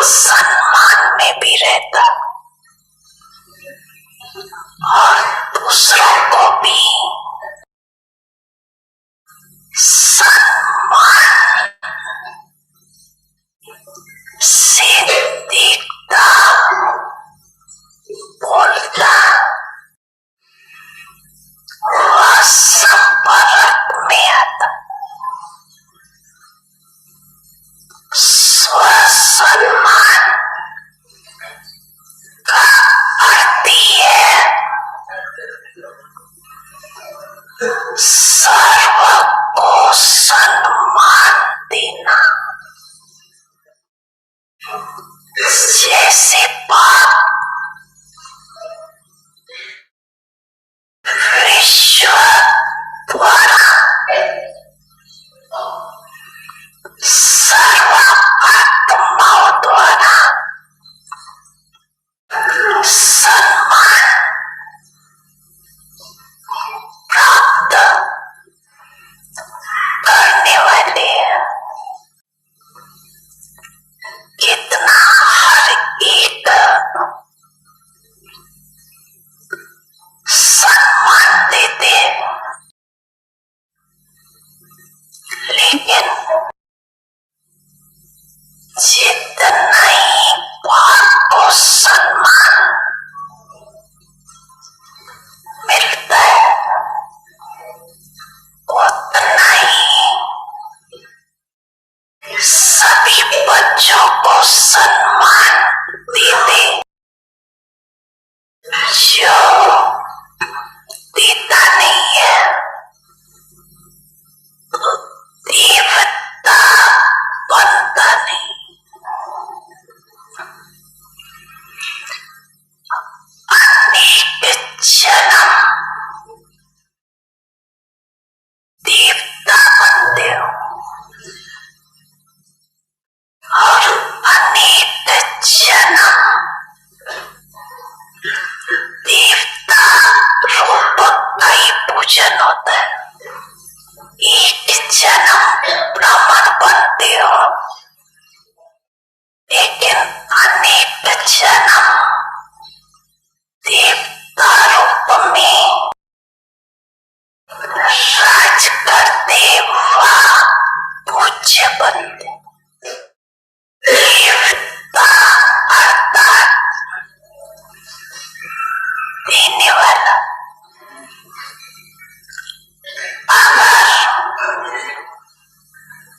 सम्मान में भी रहता और दूसरों को भी सम्मान से देखता, बोलता, वह संपर्क में आता। स्वसम्मान का अर्थ ही है सर्व को सम्मान देना। जैसे बाप विश्व द्वारा सर्व आत्माओं द्वारा सम्मान प्राप्त करने वाले कितना हर एक सम्मान देते, लेकिन जितना ही बाप को सम्मान मिलता है उतना ही सभी बच्चों को सम्मान देते। जो देता नहीं है देवता बनता नहीं। अनेक जन्म देवता बनते हो और अनेक जन्म देवता रूप का ही पूजन होता है। एक जन्म ब्राह्मण बनते हो, लेकिन अनेक जन्म देवता रूप में राज करते व पूज्य बनते। देवता अर्थात देने वाला। अगर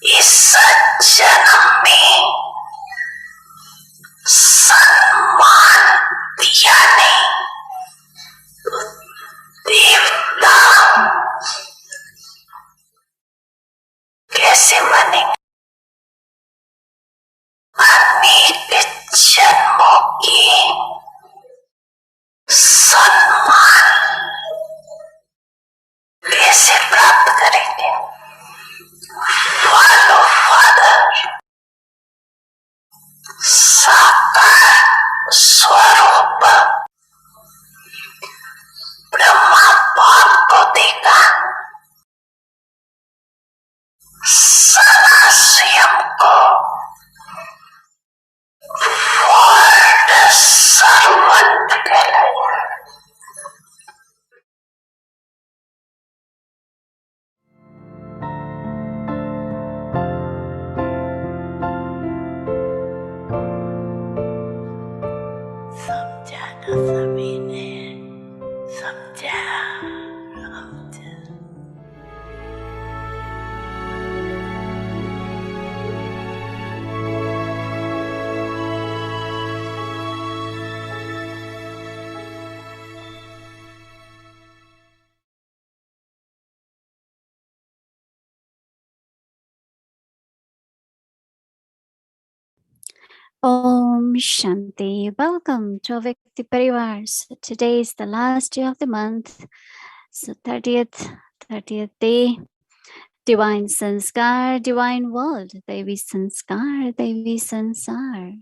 इस जन्म में सम्मान दिया नहीं तो देवता कैसे बनेंगे? अनेक जन्मों के सम्मान कैसे प्राप्त करेंगे? फॉलो फादर साकार स्वरूप ब्रह्मा बाप को देखा, सदा स्वयं को वर्ल्ड सर्वंट कहलाया। समझाना सभी ने समझा। Om Shanti. Welcome to Vyakti Parivars. Today is the last day of the month, So 30th day, divine sanskar, divine world, Devi sanskar, Devi sansar,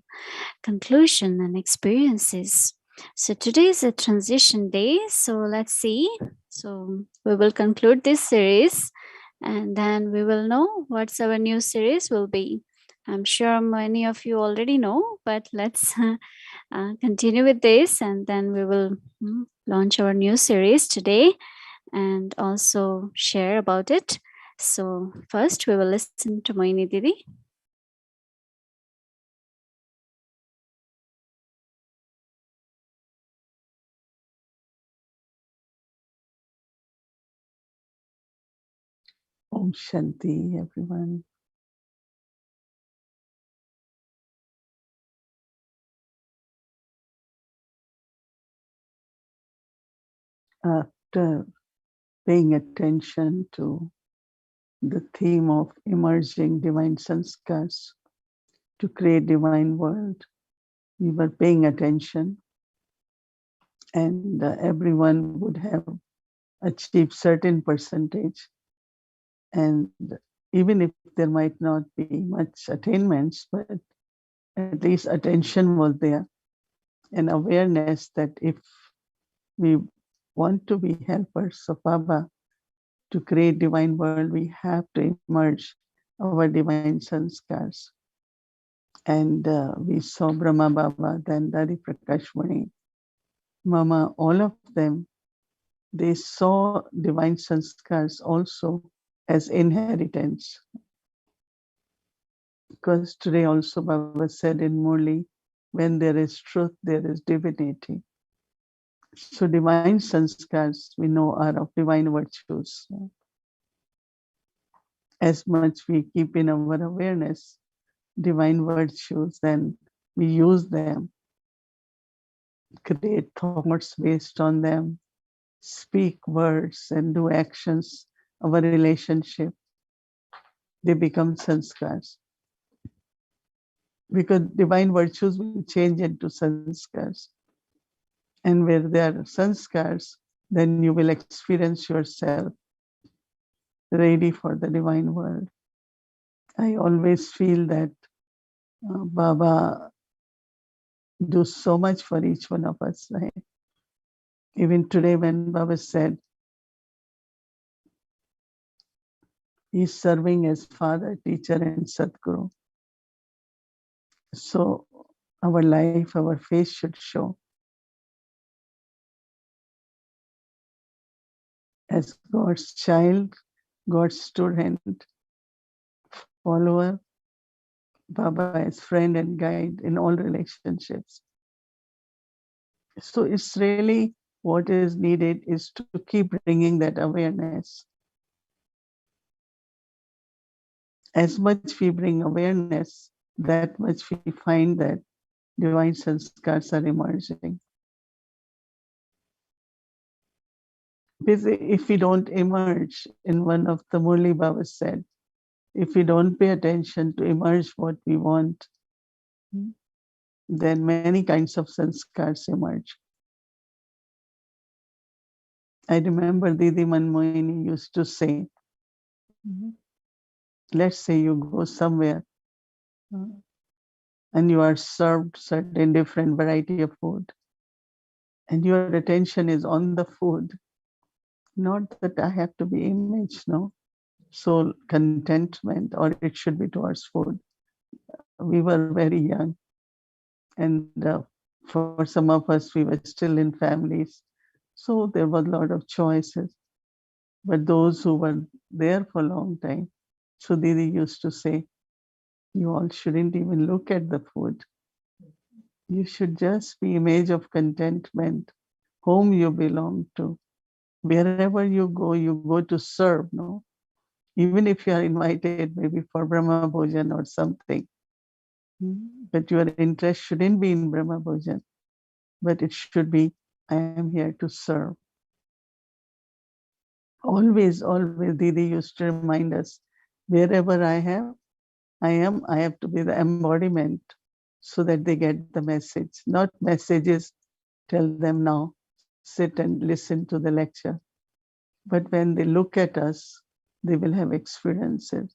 conclusion and experiences. So today is a transition day. So let's see. So we will conclude this series and then we will know what's our new series will be. I'm sure many of you already know, but let's continue with this and then we will launch our new series today and also share about it. So first we will listen to Mohini Didi. Om Shanti, everyone. After paying attention to the theme of emerging divine sanskars to create divine world, we were paying attention, and everyone would have achieved certain percentage. And even if there might not be much attainments, but at least attention was there, and awareness that if we want to be helpers of Baba to create divine world, we have to emerge our divine sanskars. And we saw Brahma Baba, then Dari Prakash Muni, Mama, all of them, they saw divine sanskars also as inheritance. Because today also Baba said in Murli, when there is truth, there is divinity. So divine sanskars we know are of divine virtues. As much we keep in our awareness divine virtues, then we use them, create thoughts based on them, speak words and do actions, our relationship, they become sanskars. Because divine virtues will change into sanskars. And where there are sanskars, then you will experience yourself ready for the divine world. I always feel that Baba do so much for each one of us, right? Even today when Baba said he's serving as father, teacher, and Sadguru. So our life, our face should show. As God's child, God's student, follower, Baba as friend and guide in all relationships. So it's really what is needed is to keep bringing that awareness. As much we bring awareness, that much we find that divine sanskars are emerging. Because if we don't emerge, in one of the Murli Baba said, if we don't pay attention to emerge what we want, then many kinds of sanskars emerge. I remember Didi Manmohini used to say, let's say you go somewhere and you are served certain different variety of food, and your attention is on the food, not that I have to be image, no. So contentment, or it should be towards food. We were very young, and for some of us, we were still in families. So there was a lot of choices. But those who were there for a long time, so Didi used to say, you all shouldn't even look at the food. You should just be image of contentment, whom you belong to. Wherever you go to serve, no? Even if you are invited maybe for Brahma Bhojan or something, but your interest shouldn't be in Brahma Bhojan, but it should be, I am here to serve. Always, always, Didi used to remind us, wherever I have to be the embodiment so that they get the message. Not messages, tell them now, sit and listen to the lecture. But when they look at us, they will have experiences.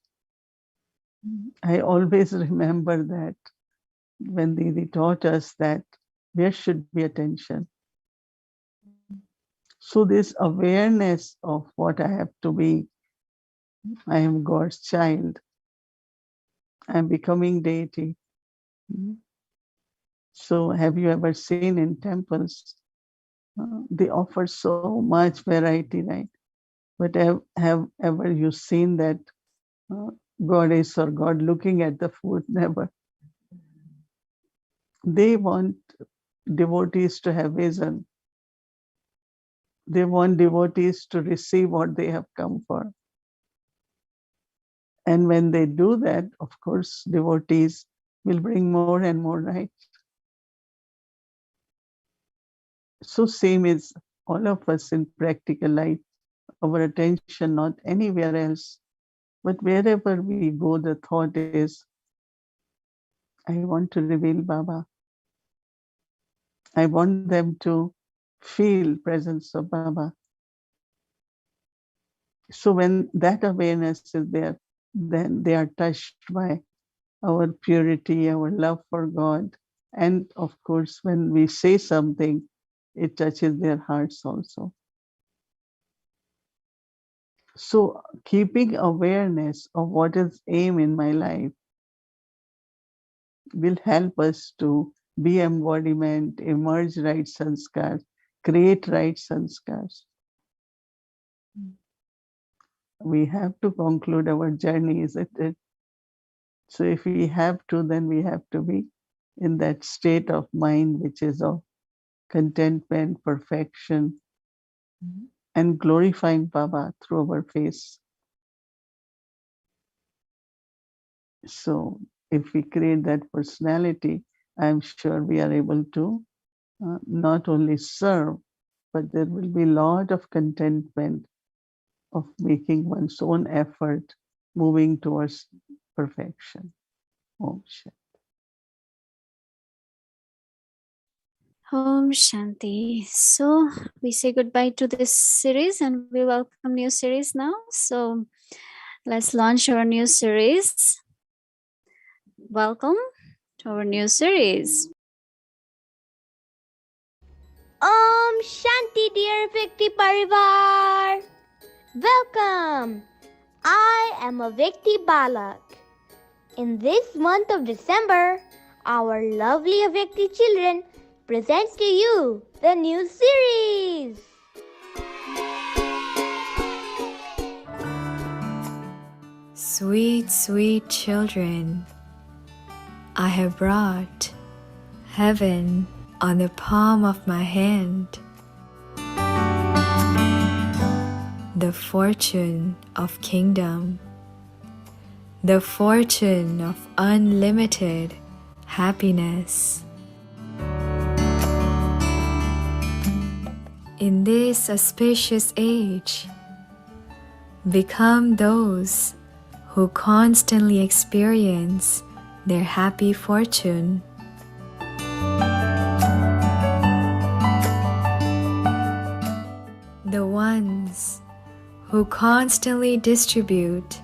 I always remember that when Didi taught us that there should be attention. So this awareness of what I have to be, I am God's child, I am becoming deity. So have you ever seen in temples, they offer so much variety, right? But have ever you seen that goddess or God looking at the food? Never. They want devotees to have vision. They want devotees to receive what they have come for. And when they do that, of course, devotees will bring more and more, right? So same is all of us in practical life, our attention not anywhere else, but wherever we go, the thought is, I want to reveal Baba. I want them to feel presence of Baba. So when that awareness is there, then they are touched by our purity, our love for God. And of course, when we say something, it touches their hearts also. So keeping awareness of what is aim in my life will help us to be embodiment, emerge right sanskars, create right sanskars. We have to conclude our journey, isn't it? So if we have to, then we have to be in that state of mind, which is of contentment, perfection, and glorifying Baba through our face. So if we create that personality, I'm sure we are able to not only serve, but there will be a lot of contentment of making one's own effort, moving towards perfection. Om Shanti. Om Shanti. So we say goodbye to this series and we welcome new series now. So let's launch our new series. Welcome to our new series. Om Shanti, dear Vikti Parivar. Welcome. I am a Vikti Balak. In this month of December, our lovely Vikti children presents to you the new series. Sweet, sweet children, I have brought heaven on the palm of my hand, the fortune of kingdom, the fortune of unlimited happiness. In this auspicious age, become those who constantly experience their happy fortune. The ones who constantly distribute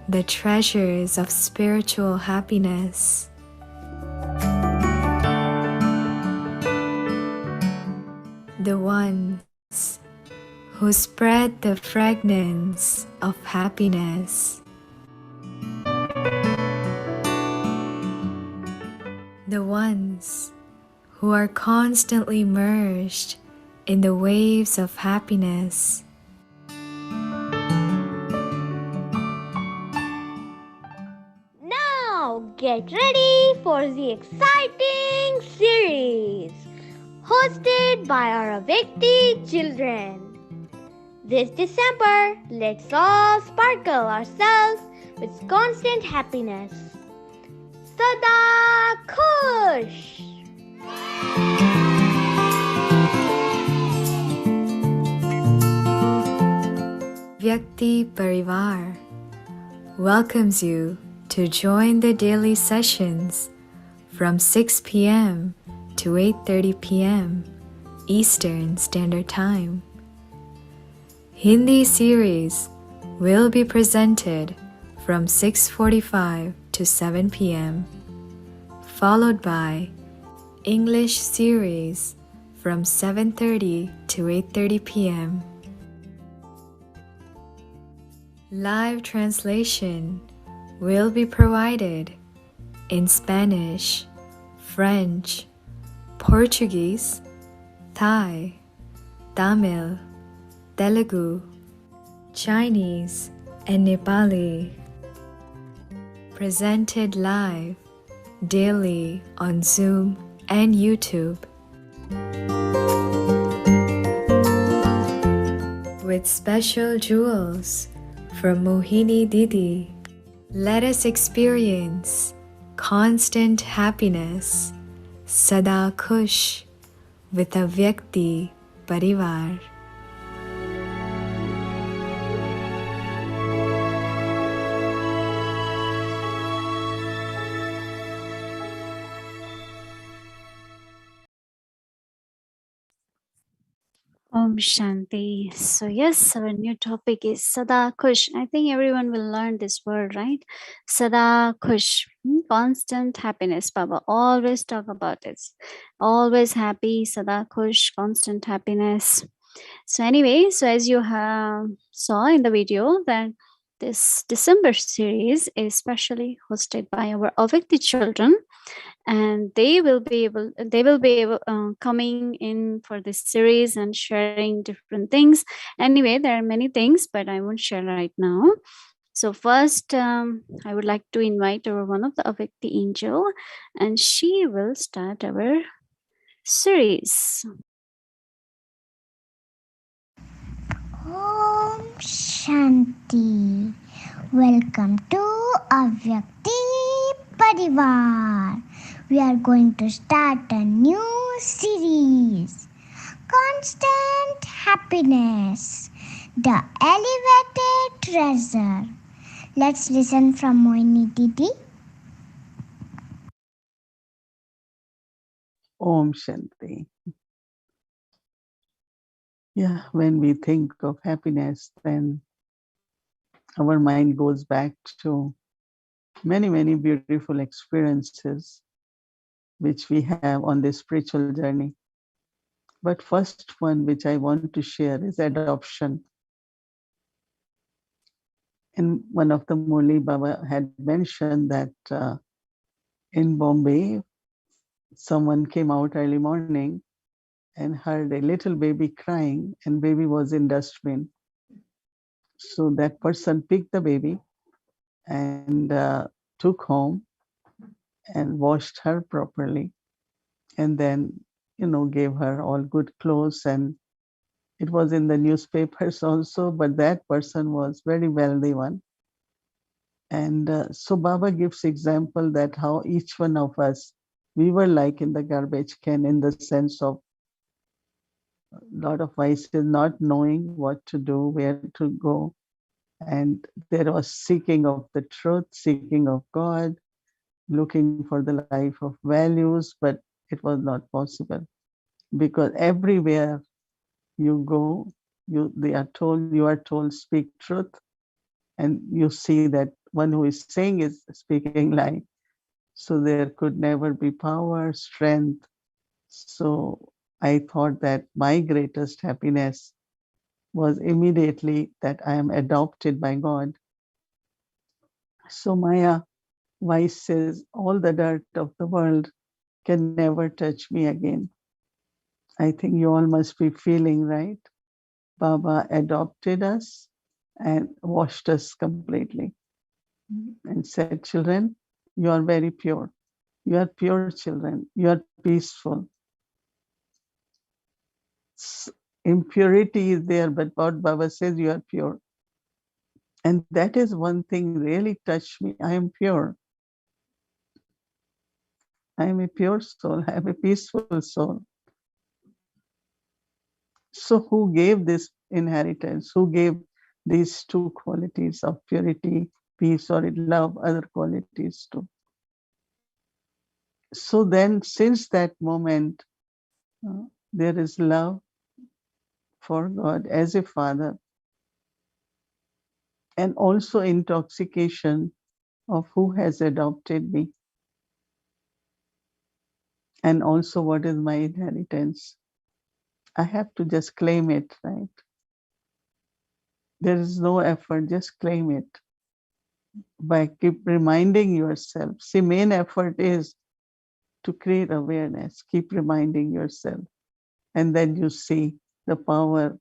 the treasures of spiritual happiness. The ones who spread the fragrance of happiness. The ones who are constantly merged in the waves of happiness. Now get ready for the exciting series hosted by our Vikti children. This December, let's all sparkle ourselves with constant happiness. Sada Khush! Vyakti Parivar welcomes you to join the daily sessions from 6 p.m. to 8:30 p.m. Eastern Standard Time. Hindi series will be presented from 6:45 to 7 p.m., followed by English series from 7:30 to 8:30 p.m. Live translation will be provided in Spanish, French, Portuguese, Thai, Tamil, Telugu, Chinese, and Nepali. Presented live daily on Zoom and YouTube. With special jewels from Mohini Didi, let us experience constant happiness, Sada Khush, with a Vyakti Parivar. Om Shanti. So, yes, our new topic is Sada Kush. I think everyone will learn this word, right? Sada Kush, constant happiness. Baba always talk about this. Always happy, Sada Kush, constant happiness. So, anyway, so as you have saw in the video, that this December series is specially hosted by our Avikti children, and they will be able coming in for this series and sharing different things. Anyway, there are many things, but I won't share right now. So first, I would like to invite our one of the Avikti angel, and she will start our series. Om Shanti. Welcome to Avyakti Parivar. We are going to start a new series. Constant happiness. The elevated treasure. Let's listen from Mohini Didi. Om Shanti. Yeah, when we think of happiness, then our mind goes back to many, many beautiful experiences which we have on this spiritual journey. But first one which I want to share is adoption. In one of the Murli Baba had mentioned that in Bombay, someone came out early morning and heard a little baby crying, and baby was in dustbin. So that person picked the baby and took home and washed her properly, and then gave her all good clothes, and it was in the newspapers also, but that person was very wealthy one. And so Baba gives example that how each one of us, we were like in the garbage can, in the sense of a lot of vices, not knowing what to do, where to go. And there was seeking of the truth, seeking of God, looking for the life of values, but it was not possible, because everywhere you go, you are told speak truth, and you see that one who is saying is speaking lie. So there could never be power, strength. So I thought that my greatest happiness was immediately that I am adopted by God. So Maya, vices, all the dirt of the world can never touch me again. I think you all must be feeling, right? Baba adopted us and washed us completely and said, children, you are very pure. You are pure children. You are peaceful. Impurity is there, but what Baba says, you are pure. And that is one thing really touched me. I am pure. I am a pure soul. I am a peaceful soul. So who gave this inheritance? Who gave these two qualities of purity, peace, or love, other qualities too? So then, since that moment, there is love for God as a father. and also intoxication of who has adopted me, and also what is my inheritance. I have to just claim it, right? There is no effort, just claim it by keep reminding yourself. See, main effort is to create awareness, keep reminding yourself, and then you see the power,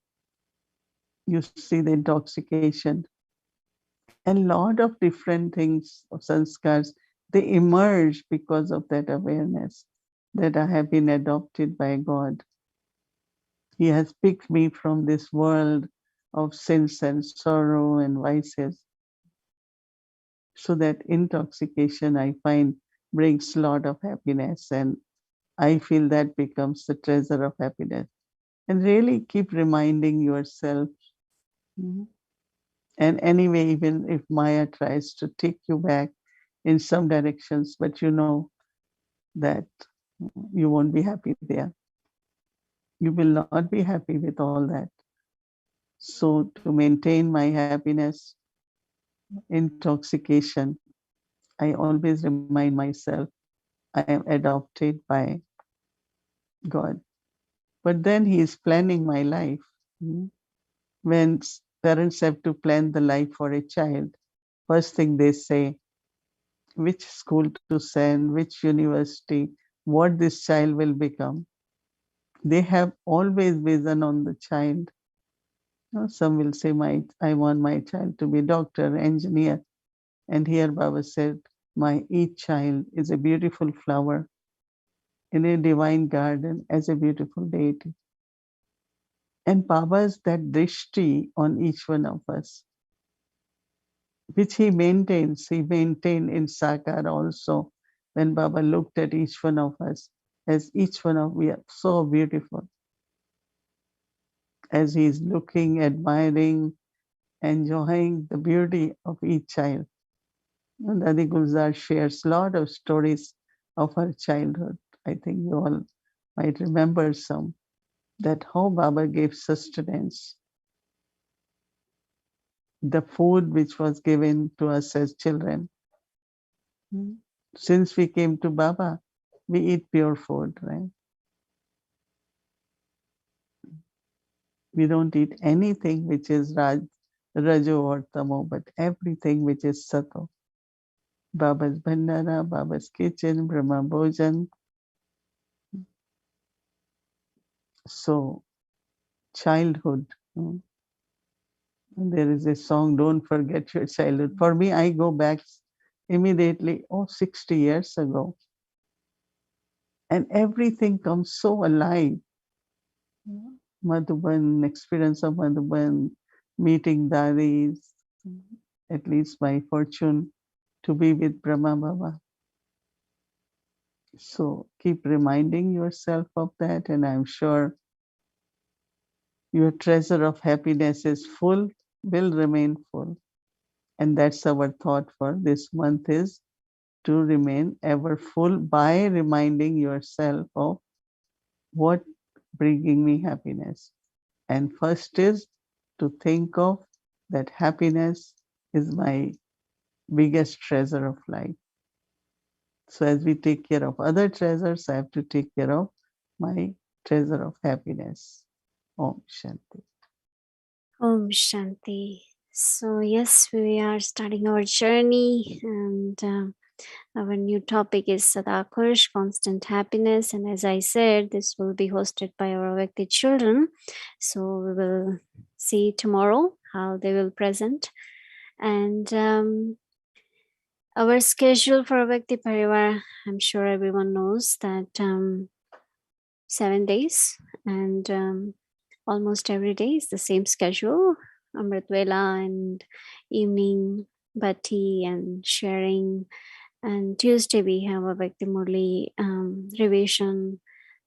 you see the intoxication, and lot of different things of sanskars, they emerge because of that awareness that I have been adopted by God. He has picked me from this world of sins and sorrow and vices. So that intoxication, I find, brings a lot of happiness, and I feel that becomes the treasure of happiness. And really keep reminding yourself. Mhm. And anyway, even if Maya tries to take you back in some directions, but you know that you won't be happy there. You will not be happy with all that. So to maintain my happiness, intoxication, I always remind myself I am adopted by God. But then He is planning my life. When parents have to plan the life for a child, first thing they say, which school to send, which university, what this child will become. They have always vision on the child. Some will say, I want my child to be doctor, engineer. And here Baba said, my each child is a beautiful flower in a divine garden as a beautiful deity. And Baba's that drishti on each one of us, which he maintained in Sakar also. When Baba looked at each one of us, as each one of we are so beautiful, as he is looking, admiring, enjoying the beauty of each child. And Adi Gulzar shares a lot of stories of her childhood. I think you all might remember some, that how Baba gave sustenance. The food which was given to us as children. Since we came to Baba, we eat pure food, right? We don't eat anything which is Rajo or Tamo, but everything which is Sato. Baba's Bhandara, Baba's kitchen, Brahma Bhojan. So, childhood. There is a song, Don't Forget Your Childhood. For me, I go back immediately, 60 years ago. And everything comes so alive. Madhuban, experience of Madhuban, meeting Dadis, at least my fortune to be with Brahma Baba. So keep reminding yourself of that, and I'm sure your treasure of happiness is full, will remain full. And that's our thought for this month, is to remain ever full by reminding yourself of what bringing me happiness. And first is to think of that happiness is my biggest treasure of life. So as we take care of other treasures, I have to take care of my treasure of happiness. Om Shanti. Om Shanti. So, yes, we are starting our journey, and our new topic is Sadakursh, constant happiness. And as I said, this will be hosted by our Vyakti children. So, we will see tomorrow how they will present. And our schedule for Vyakti Parivar, I'm sure everyone knows that 7 days, and almost every day is the same schedule. Amrit Vela and evening bhatti and sharing. And Tuesday we have a Bhakti Murli revision.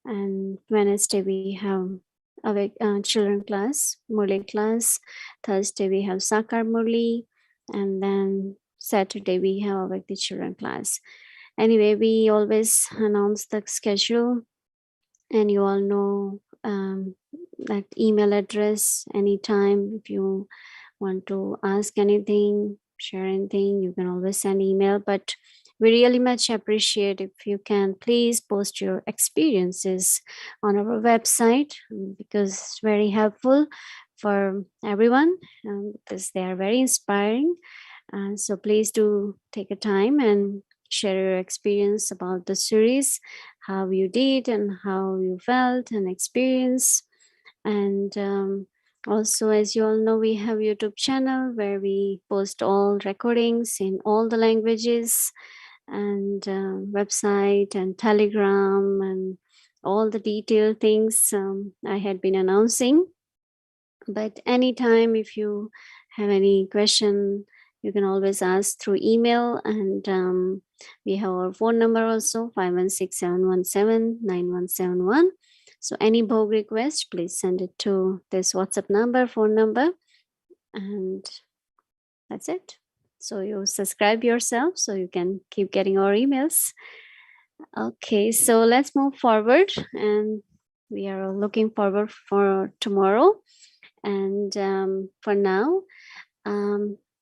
And Wednesday we have a children class, Murli class. Thursday we have Sakar Murli. And then Saturday we have a Bhakti children class. Anyway, we always announce the schedule, and you all know that email address. Anytime if you want to ask anything, share anything, you can always send email. But we really much appreciate if you can please post your experiences on our website, because it's very helpful for everyone, because they are very inspiring. So please do take a time and share your experience about the series, how you did and how you felt and experienced. And also, as you all know, we have YouTube channel where we post all recordings in all the languages, and website and Telegram and all the detailed things I had been announcing. But anytime if you have any question, you can always ask through email, and we have our phone number also, 516-717-9171. So any Bhog request, please send it to this WhatsApp number, phone number, and that's it. So you subscribe yourself so you can keep getting our emails. Okay, so let's move forward, and we are looking forward for tomorrow. And for now,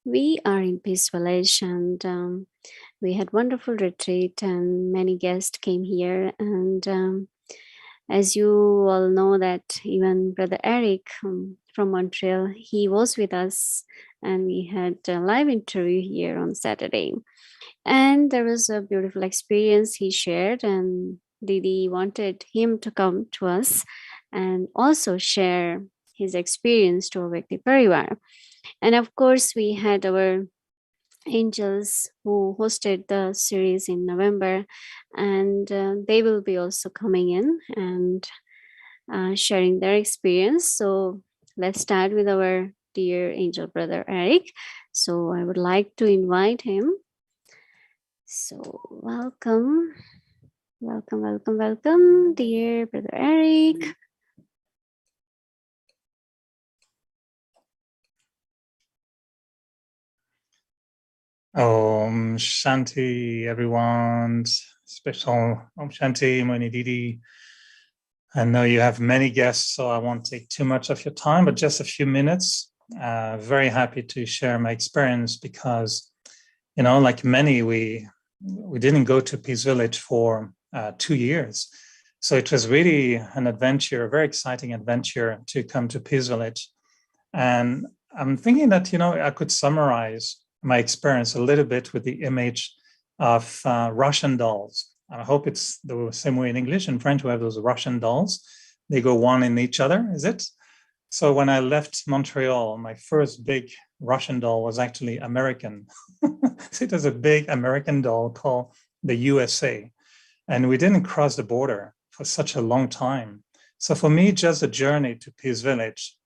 we are in Peace Village, and we had wonderful retreat, and many guests came here. And as you all know, that even Brother Eric from Montreal, he was with us, and we had a live interview here on Saturday. And there was a beautiful experience he shared, and Didi wanted him to come to us and also share his experience to our Vyakti Parivar. And of course, we had our angels who hosted the series in November, and they will be also coming in and sharing their experience. So let's start with our dear angel brother Eric. So I would like to invite him. So welcome, dear brother Eric. Om Shanti, everyone. Special Om Shanti, Mohini Didi. I know you have many guests, so I won't take too much of your time, but just a few minutes. Very happy to share my experience because, you know, like many, we didn't go to Peace Village for 2 years. So it was really an adventure, a very exciting adventure to come to Peace Village. And I'm thinking that, you know, I could summarize my experience a little bit with the image of Russian dolls. I hope it's the same way in English. In French, we have those Russian dolls. They go one in each other, is it? So when I left Montreal, my first big Russian doll was actually American. So it was a big American doll called the USA. And we didn't cross the border for such a long time. So for me, just a journey to Peace Village,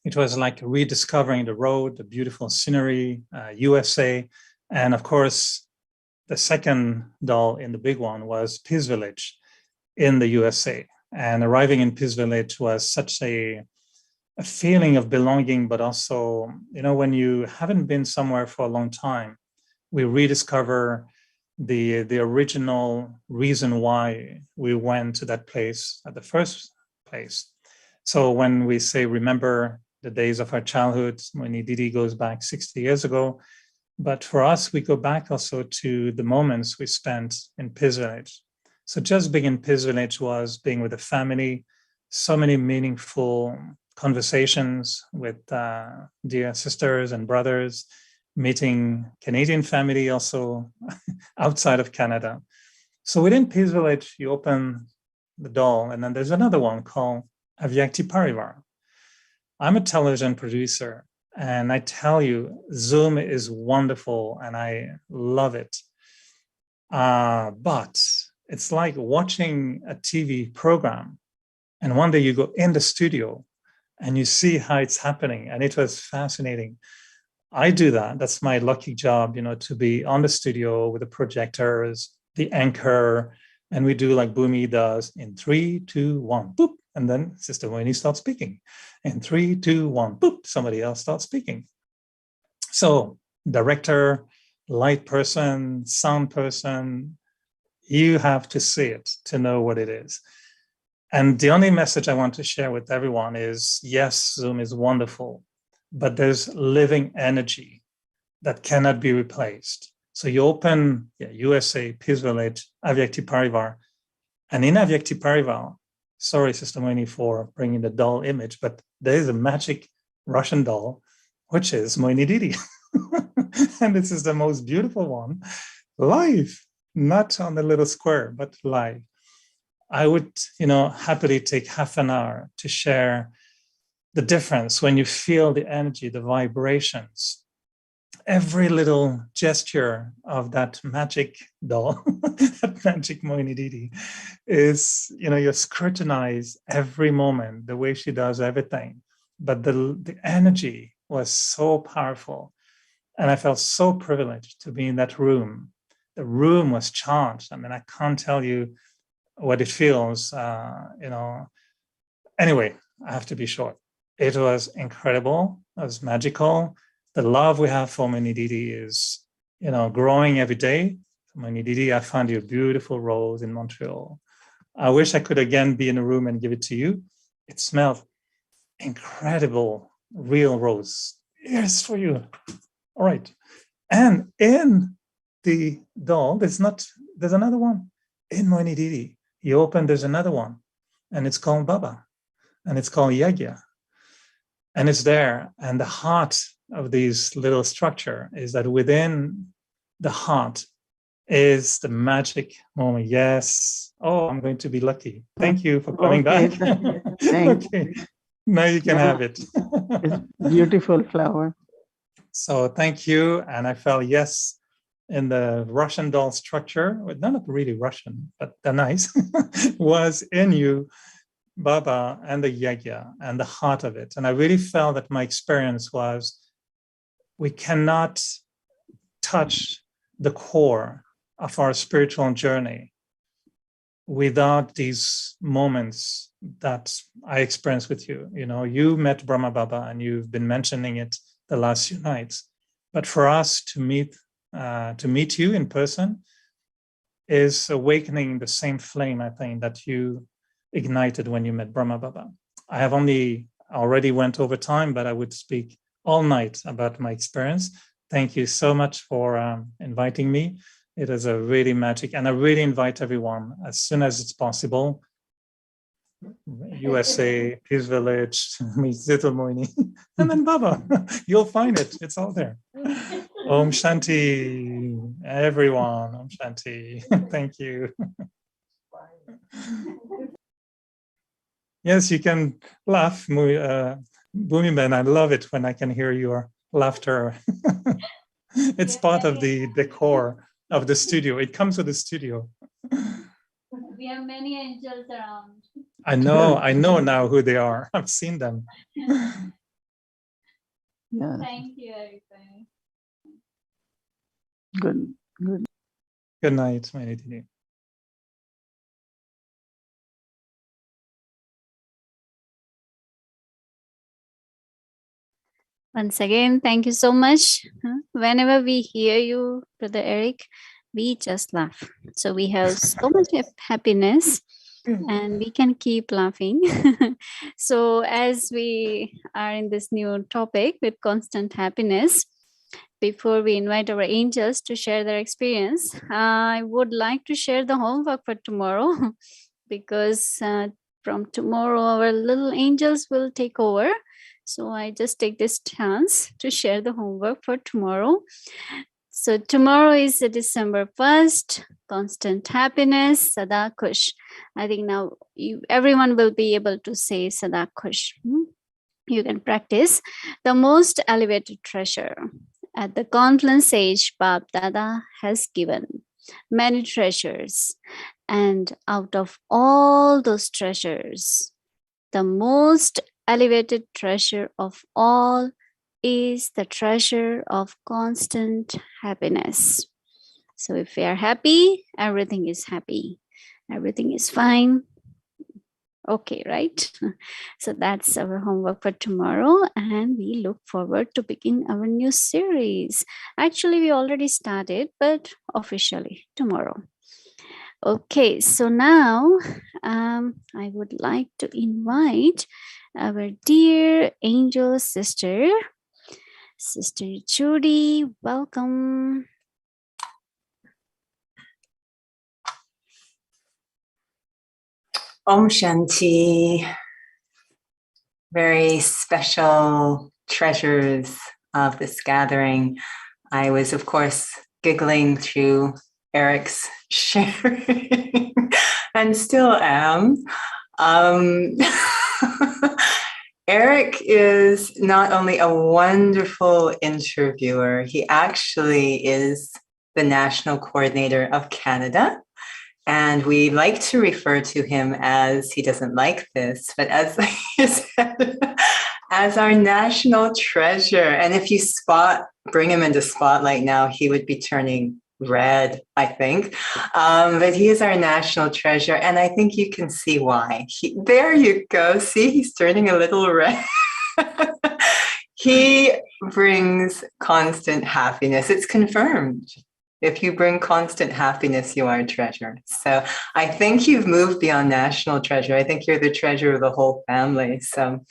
it was like rediscovering the road, the beautiful scenery, USA. And of course, the second doll in the big one was Peace Village in the USA. And arriving in Peace Village was such a feeling of belonging, but also, you know, when you haven't been somewhere for a long time, we rediscover the original reason why we went to that place at the first place. So when we say, remember the days of our childhood, Mohini Didi goes back 60 years ago. But for us, we go back also to the moments we spent in Peace Village. So just being in Peace Village was being with the family, so many meaningful conversations with dear sisters and brothers, meeting Canadian family also outside of Canada. So within Peace Village, you open the door, and then there's another one called Vyakti Parivar. I'm a television producer, and I tell you, Zoom is wonderful, and I love it. But it's like watching a TV program, and one day you go in the studio, and you see how it's happening, and it was fascinating. I do that. That's my lucky job, you know, to be on the studio with the projectors, the anchor, and we do like Bhumi does in 3, 2, 1, boop. And then Sister Mohini starts speaking. In 3, 2, 1, boop, somebody else starts speaking. So director, light person, sound person, you have to see it to know what it is. And the only message I want to share with everyone is, yes, Zoom is wonderful, but there's living energy that cannot be replaced. So you open USA, Peace Village, Avyakti Parivar, and in Avyakti Parivar, sorry, Sister Mohini, for bringing the doll image, but there is a magic Russian doll, which is Mohini Didi. And this is the most beautiful one, live, not on the little square, but live. I would, happily take half an hour to share the difference when you feel the energy, the vibrations, every little gesture of that magic doll, that magic Mohini Didi is, you scrutinize every moment, the way she does everything. But the energy was so powerful. And I felt so privileged to be in that room. The room was charged. I mean, I can't tell you what it feels, Anyway, I have to be short. It was incredible. It was magical. The love we have for Mohini Didi is, growing every day. Mohini Didi, I found your beautiful rose in Montreal. I wish I could again be in a room and give it to you. It smelled incredible, real rose. Here's for you. All right. And in the doll, there's another one. In Mohini Didi, you open, there's another one. And it's called Baba. And it's called Yagya. And it's there. And the heart of this little structure is that within the heart is the magic moment. Yes. Oh, I'm going to be lucky. Thank you for coming back. Thank okay. Now you can have it. It's beautiful flower. So thank you. And I felt yes in the Russian doll structure. Well, not really Russian, but they're nice. was in you, Baba, and the Yagya, and the heart of it. And I really felt that my experience was we cannot touch the core of our spiritual journey without these moments that I experienced with you. You met Brahma Baba and you've been mentioning it the last few nights. But for us to meet you in person is awakening the same flame, I think, that you ignited when you met Brahma Baba. I have already went over time, but I would speak all night about my experience. Thank you so much for inviting me. It is a really magic, and I really invite everyone as soon as it's possible. USA, Peace Village, meet Little Mohini, and then Baba. You'll find it. It's all there. Om Shanti, everyone. Om Shanti. Thank you. Yes, you can laugh, Bhumiben. I love it when I can hear your laughter. It's part of the decor of the studio. It comes with the studio. We have many angels around. I know now who they are. I've seen them. Yeah. Thank you, everybody. Good. Good night, Mohini Didi. Once again, thank you so much. Whenever we hear you, Brother Eric, we just laugh. So we have so much happiness and we can keep laughing. So as we are in this new topic with constant happiness, before we invite our angels to share their experience, I would like to share the homework for tomorrow because from tomorrow our little angels will take over. So I just take this chance to share the homework for tomorrow. So tomorrow is December 1st, constant happiness, Sada Kush. I think now everyone will be able to say Sada Kush. You can practice. The most elevated treasure. At the confluence age, Bab Dada has given many treasures. And out of all those treasures, the most elevated treasure of all is the treasure of constant happiness. So if we are happy, everything is happy. Everything is fine. Okay, right? So that's our homework for tomorrow. And we look forward to begin our new series. Actually, we already started, but officially tomorrow. Okay, so now I would like to invite our dear angel sister, Sister Judy, welcome. Om Shanti, very special treasures of this gathering. I was, of course, giggling through Eric's sharing and still am. Eric is not only a wonderful interviewer, he actually is the national coordinator of Canada. And we like to refer to him as, he doesn't like this, but as, as our national treasure. And if you bring him into spotlight now, he would be turning red, I think. But he is our national treasure. And I think you can see why. There you go. See, he's turning a little red. He brings constant happiness. It's confirmed. If you bring constant happiness, you are a treasure. So I think you've moved beyond national treasure. I think you're the treasure of the whole family. So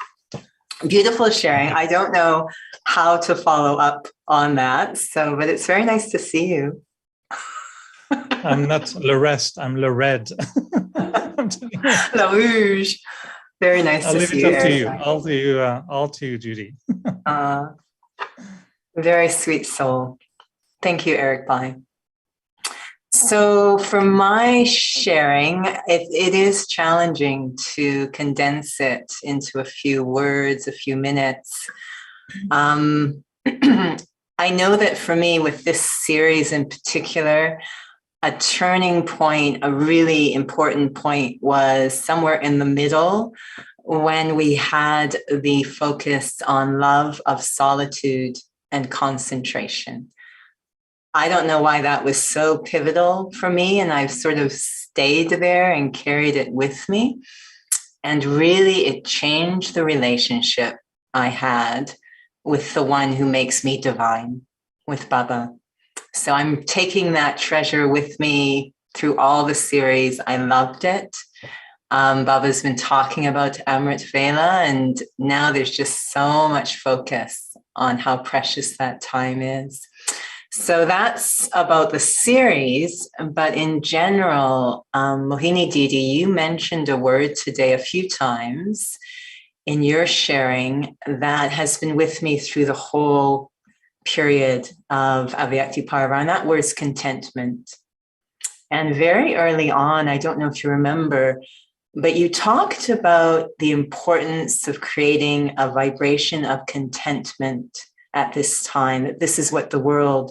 beautiful sharing. I don't know how to follow up on that. So, but it's very nice to see you. I'm not Le Rest, I'm Le Red. La Rouge. Very nice to see you. I'll leave it up to you. All to you, Judy. Very sweet soul. Thank you, Eric. Bye. So for my sharing, it is challenging to condense it into a few words, a few minutes. I know that for me, with this series in particular, a turning point, a really important point was somewhere in the middle when we had the focus on love of solitude and concentration. I don't know why that was so pivotal for me, and I've sort of stayed there and carried it with me. And really, it changed the relationship I had with the one who makes me divine, with Baba. So I'm taking that treasure with me through all the series. I loved it. Baba's been talking about Amrit Vela, and now there's just so much focus on how precious that time is. So that's about the series, but in general, Mohini Didi, you mentioned a word today a few times in your sharing that has been with me through the whole period of Avyakti Parivar, and that word is contentment. And very early on, I don't know if you remember, but you talked about the importance of creating a vibration of contentment at this time, that this is what the world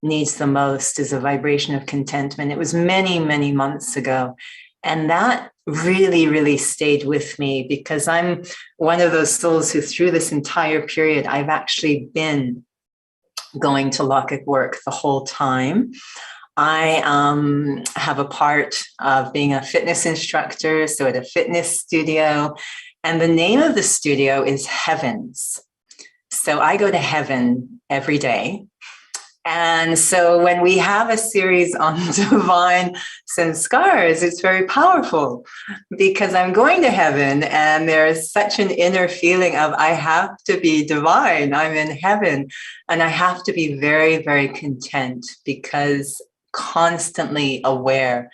needs the most, is a vibration of contentment. It was many, many months ago. And that really, really stayed with me because I'm one of those souls who through this entire period, I've actually been going to Lockett work the whole time. I have a part of being a fitness instructor, so at a fitness studio. And the name of the studio is Heavens. So I go to heaven every day. And so when we have a series on divine sanskars, it's very powerful because I'm going to heaven and there's such an inner feeling of I have to be divine. I'm in heaven and I have to be very, very content because constantly aware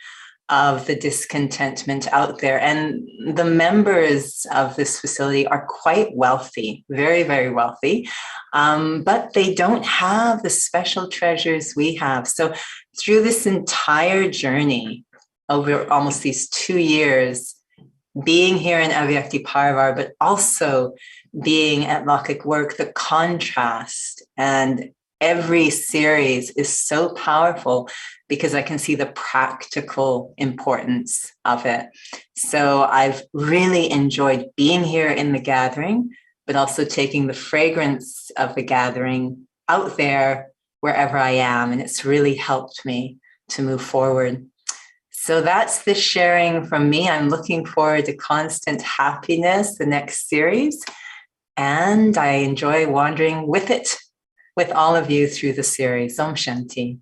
of the discontentment out there. And the members of this facility are quite wealthy, very, very wealthy, but they don't have the special treasures we have. So through this entire journey over almost these 2 years, being here in Avyakti Parivar, but also being at Lockett Work, the contrast and every series is so powerful because I can see the practical importance of it. So I've really enjoyed being here in the gathering, but also taking the fragrance of the gathering out there wherever I am. And it's really helped me to move forward. So that's the sharing from me. I'm looking forward to constant happiness, the next series. And I enjoy wandering with it, with all of you through the series. Om Shanti.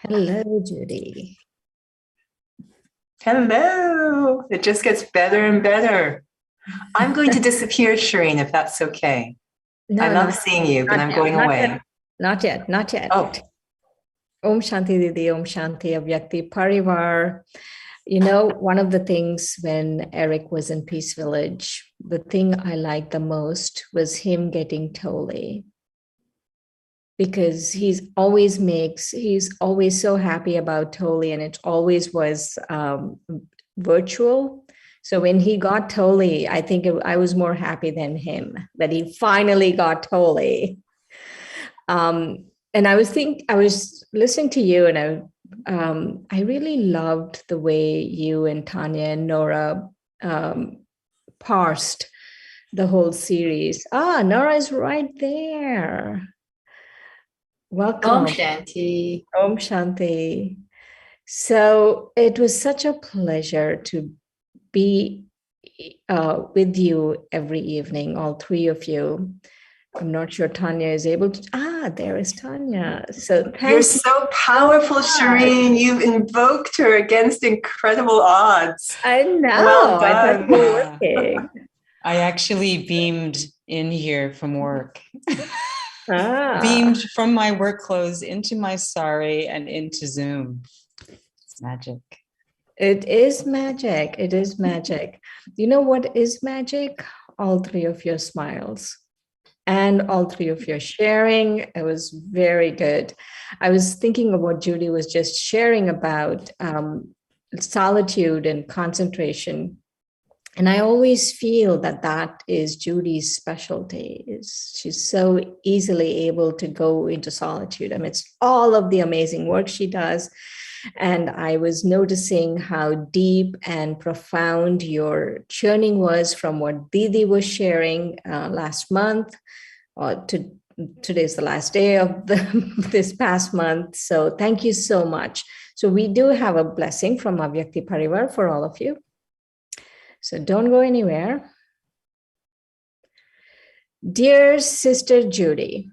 Hello, Judy. Hello. It just gets better and better. I'm going to disappear, Shireen, if that's okay. No, I love not, seeing you, but not I'm yet, going not away. yet, not yet, not yet. Oh, Om Shanti Didi, Om Shanti Avyakti Parivar. You know, one of the things when Eric was in Peace Village, the thing I liked the most was him getting Tole, because he's always so happy about Tole, and it always was virtual. So when he got Tole, I think I was more happy than him that he finally got Tole. And I was listening to you, and I really loved the way you and Tanya and Nora parsed the whole series. Nora is right there. Welcome. Om Shanti. Om Shanti. So it was such a pleasure to be with you every evening, all three of you. I'm not sure Tanya is able to. There is Tanya. So thank You're you so powerful, much. Shireen. You've invoked her against incredible odds. I know. Well I thought done. you were working. I actually beamed in here from work. Ah. Beamed from my work clothes into my sari and into Zoom. It's magic. It is magic. It is magic. You know what is magic? All three of your smiles and all three of your sharing. It was very good. I was thinking of what Judy was just sharing about solitude and concentration. And I always feel that that is Judy's specialty. She's so easily able to go into solitude amidst all of the amazing work she does. And I was noticing how deep and profound your churning was from what Didi was sharing last month. Today's the last day of this past month. So thank you so much. So we do have a blessing from Avyakti Parivar for all of you. So don't go anywhere. Dear Sister Judy,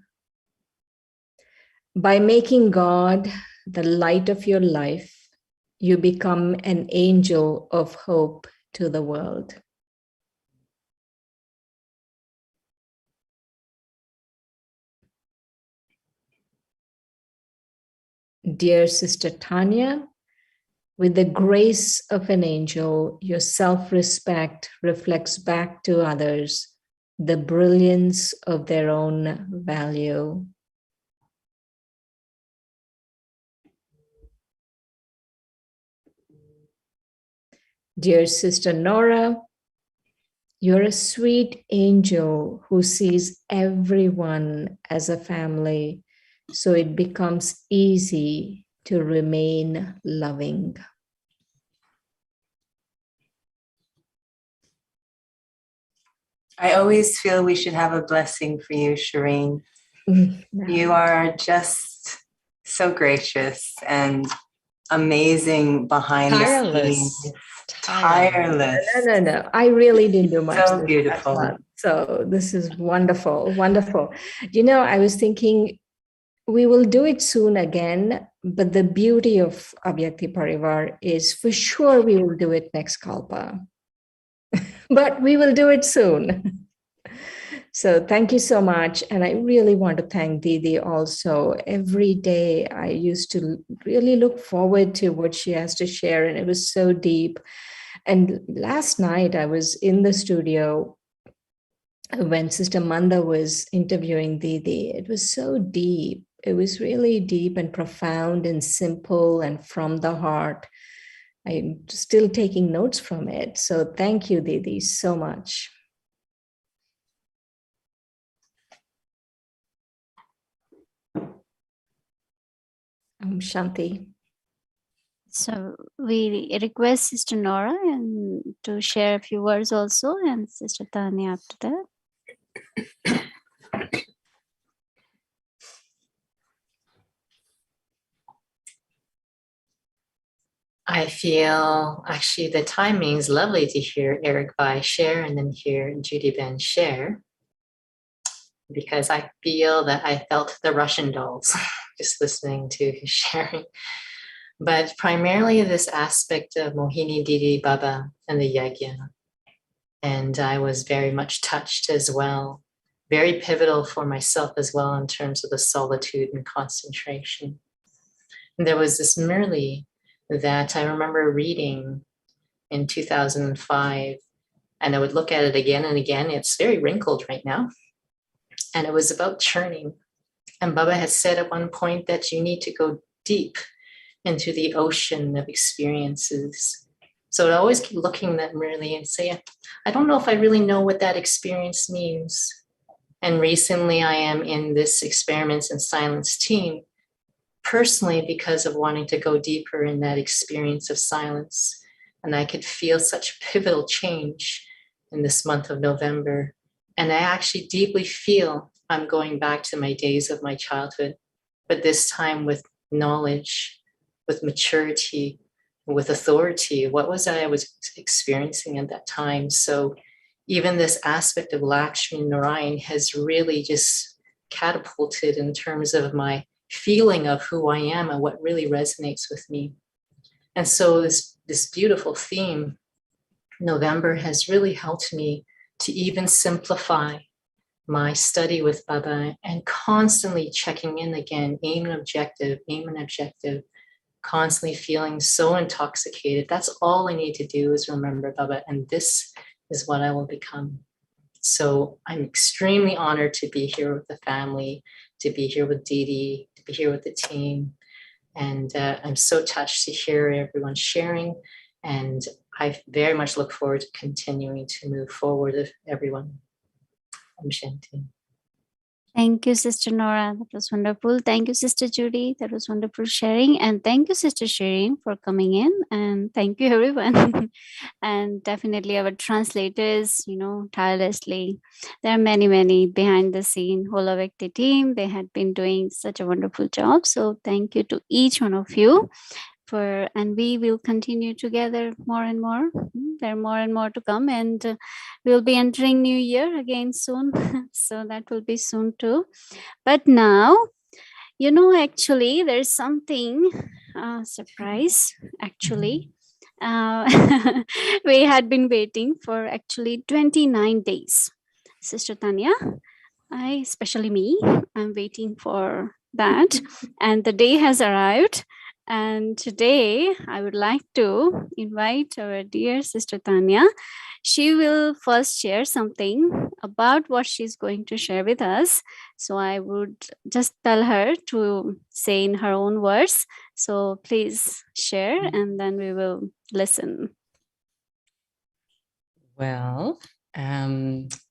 by making God the light of your life, you become an angel of hope to the world. Dear Sister Tanya, with the grace of an angel, your self-respect reflects back to others the brilliance of their own value. Dear Sister Nora, you're a sweet angel who sees everyone as a family, so it becomes easy to remain loving. I always feel we should have a blessing for you, Shireen. You are just so gracious and amazing behind the scenes. Tireless. No. I really didn't do much. So beautiful. So this is wonderful, wonderful. You know, I was thinking we will do it soon again, but the beauty of Avyakti Parivar is for sure we will do it next Kalpa. But we will do it soon. So thank you so much. And I really want to thank Didi also. Every day I used to really look forward to what she has to share, and it was so deep. And last night I was in the studio when Sister Manda was interviewing Didi. It was so deep. It was really deep and profound and simple and from the heart. I'm still taking notes from it. So thank you, Didi, so much. Om Shanti. So we request Sister Nora and to share a few words also, and Sister Tanya after that. I feel actually the timing is lovely to hear Eric Bai share and then hear Judy Ben share, because I feel that I felt the Russian dolls just listening to his sharing. But primarily this aspect of Mohini Didi Baba and the Yagya. And I was very much touched as well very pivotal for myself as well in terms of the solitude and concentration. And there was this Murli that I remember reading in 2005, and I would look at it again and again. It's very wrinkled right now. And it was about churning. And Baba had said at one point that you need to go deep into the ocean of experiences. So I'd always keep looking at Murli and say, I don't know if I really know what that experience means. And recently I am in this Experiments in Silence team, personally because of wanting to go deeper in that experience of silence. And I could feel such pivotal change in this month of November. And I actually deeply feel I'm going back to my days of my childhood, but this time with knowledge, with maturity, with authority. What was I was experiencing at that time? So even this aspect of Lakshmi Narayan has really just catapulted in terms of my feeling of who I am and what really resonates with me. And so this beautiful theme, November, has really helped me to even simplify my study with Baba and constantly checking in again, aim and objective, constantly feeling so intoxicated. That's all I need to do is remember Baba, and this is what I will become. So I'm extremely honored to be here with the family, to be here with Didi, to be here with the team. And I'm so touched to hear everyone sharing. And I very much look forward to continuing to move forward with everyone. Om Shanti. Thank you, Sister Nora. That was wonderful. Thank you, Sister Judy. That was wonderful sharing. And thank you, Sister Shireen, for coming in. And thank you, everyone. And definitely our translators, tirelessly. There are many, many behind the scene whole Avekti team. They had been doing such a wonderful job. So thank you to each one of you. And we will continue together more and more. There are more and more to come, and we'll be entering new year again soon. So that will be soon too. But now, actually there's something surprise actually. We had been waiting for actually 29 days. Sister Tanya, especially me, I'm waiting for that. And the day has arrived. And today I would like to invite our dear Sister Tanya. She will first share something about what she's going to share with us. So I would just tell her to say in her own words. So please share and then we will listen. Well,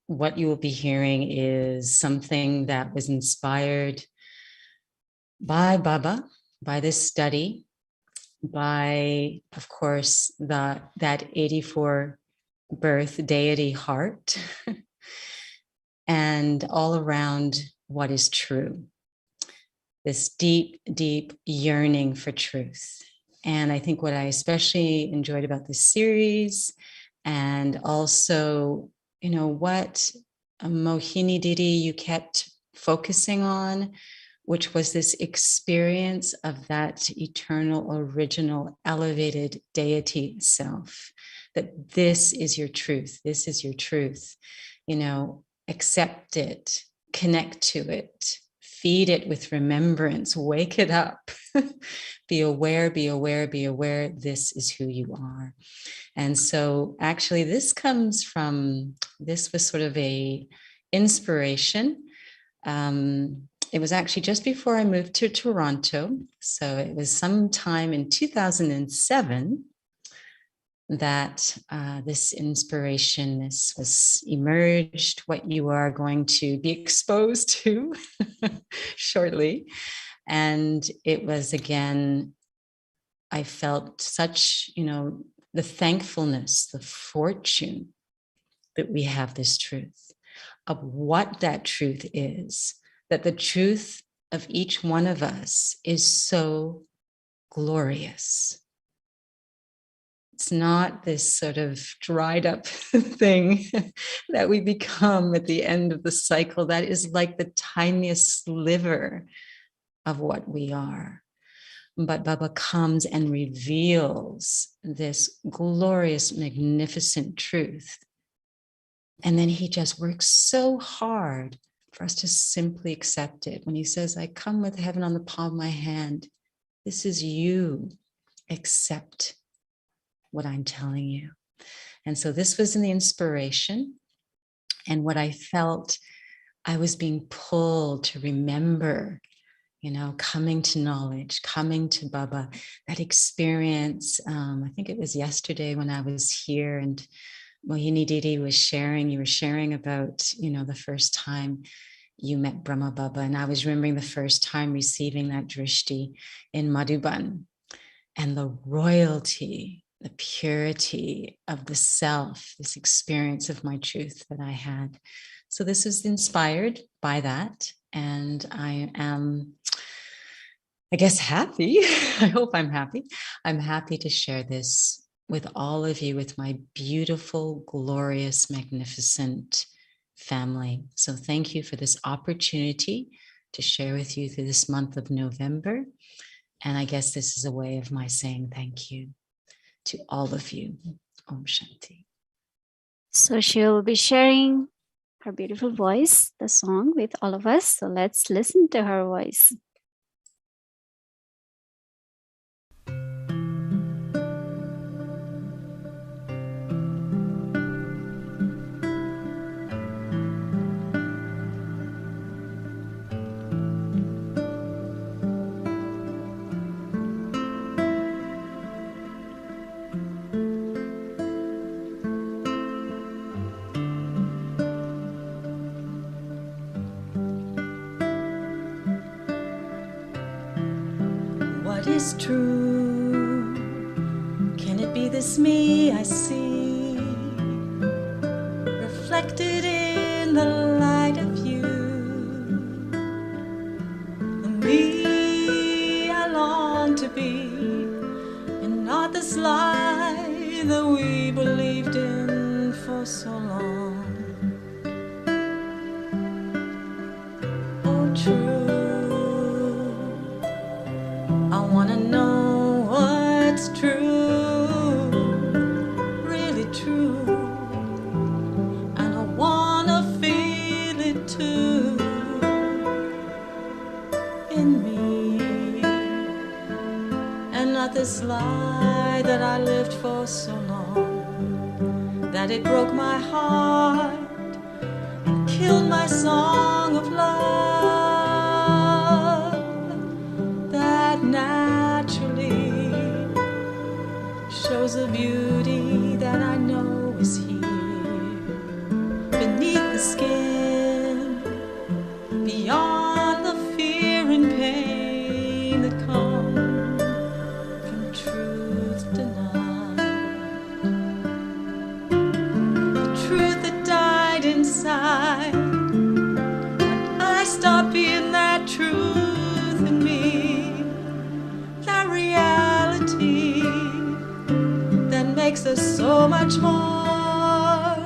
what you will be hearing is something that was inspired by Baba, by this study, by, of course, that 84 birth deity heart, and all around what is true. This deep, deep yearning for truth. And I think what I especially enjoyed about this series, and also, what Mohini Didi you kept focusing on, which was this experience of that eternal, original, elevated deity itself, that this is your truth. This is your truth. Accept it, connect to it, feed it with remembrance, wake it up, be aware, be aware, be aware. This is who you are. And so actually this was sort of a inspiration. It was actually just before I moved to Toronto. So it was sometime in 2007 that this inspiration was emerged, what you are going to be exposed to shortly. And it was, again, I felt such, the thankfulness, the fortune that we have this truth, of what that truth is, that the truth of each one of us is so glorious. It's not this sort of dried up thing that we become at the end of the cycle. That is like the tiniest sliver of what we are. But Baba comes and reveals this glorious, magnificent truth. And then he just works so hard for us to simply accept it. When he says, I come with heaven on the palm of my hand, this is you. Accept what I'm telling you. And so this was in the inspiration. And what I felt, I was being pulled to remember, coming to knowledge, coming to Baba, that experience. I think it was yesterday when I was here and Mohini Didi was sharing, you were sharing about, the first time you met Brahma Baba. And I was remembering the first time receiving that drishti in Madhuban, and the royalty, the purity of the self, this experience of my truth that I had. So this is inspired by that. And I am, I guess, happy. I hope I'm happy. I'm happy to share this with all of you, with my beautiful, glorious, magnificent family. So thank you for this opportunity to share with you through this month of November. And I guess this is a way of my saying thank you to all of you. Om Shanti. So she will be sharing her beautiful voice, the song, with all of us. So let's listen to her voice. What is true? Can it be this me I see, reflected in the light of you? The me I long to be, and not this lie that we believed in for so long. Oh, true. I wanna know what's true, really true, and I wanna feel it too in me, and not this lie that I lived for so long, that it broke my heart and killed my song of love. Naturally shows a beauty that I know is here beneath the skin, beyond the fear and pain that come from truth denied. The truth that died inside when I stopped being that truth in me. Reality that makes us so much more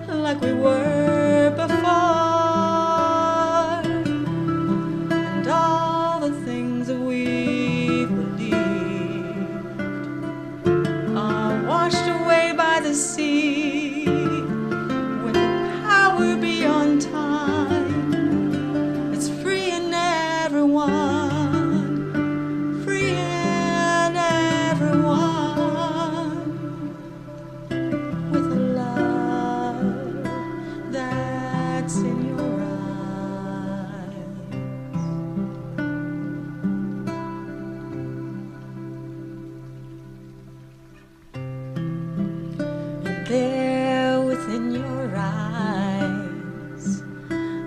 like we were before, and all the things that we believed are washed away by the sea with the power beyond time. It's free in everyone. There within your eyes,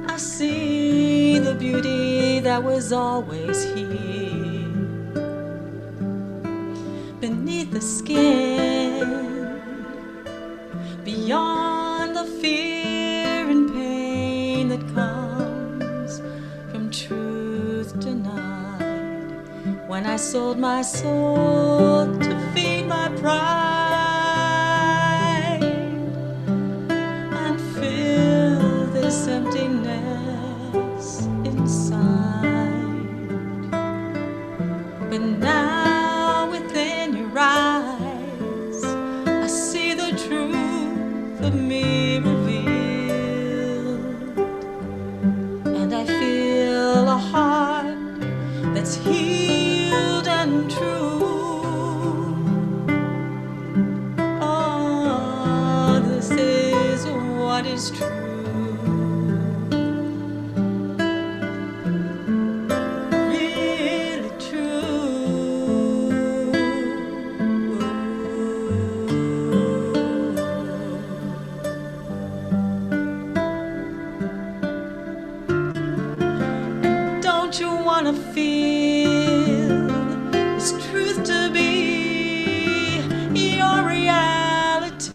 I see the beauty that was always here beneath the skin, beyond the fear and pain that comes from truth denied. When I sold my soul to feed my pride this emptiness inside, but now within your eyes I see the truth of me revealed, that is true, really true. Don't you wanna feel this truth to be your reality?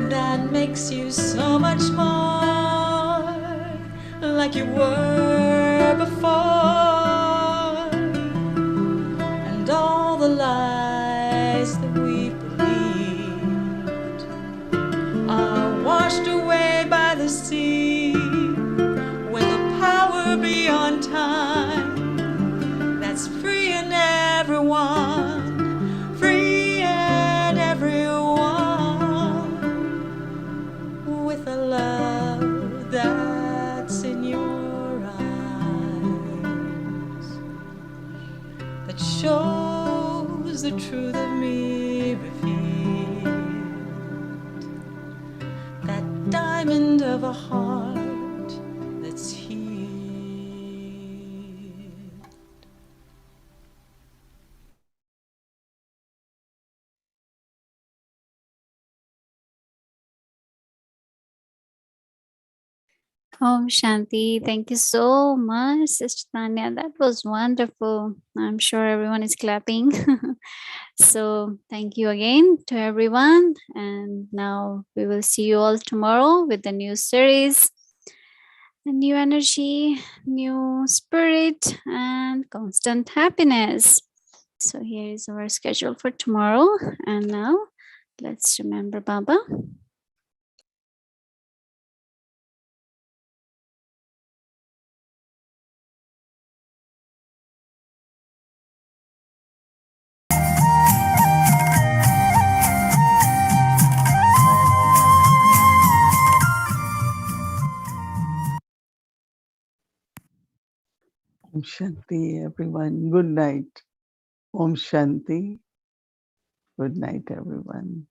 That makes you so much more like you were before. And all the lies that we believed are washed away by the sea, with a power beyond time that's free in everyone, free in everyone, with a love that's in your eyes, that shows the truth of me revealed, that diamond of a heart that's healed. Om Shanti. Thank you so much, Sister Tanya. That was wonderful. I'm sure everyone is clapping. So thank you again to everyone. And now we will see you all tomorrow with the new series, the new energy, new spirit, and constant happiness. So here is our schedule for tomorrow. And now let's remember Baba. Om Shanti, everyone. Good night. Om Shanti. Good night, everyone.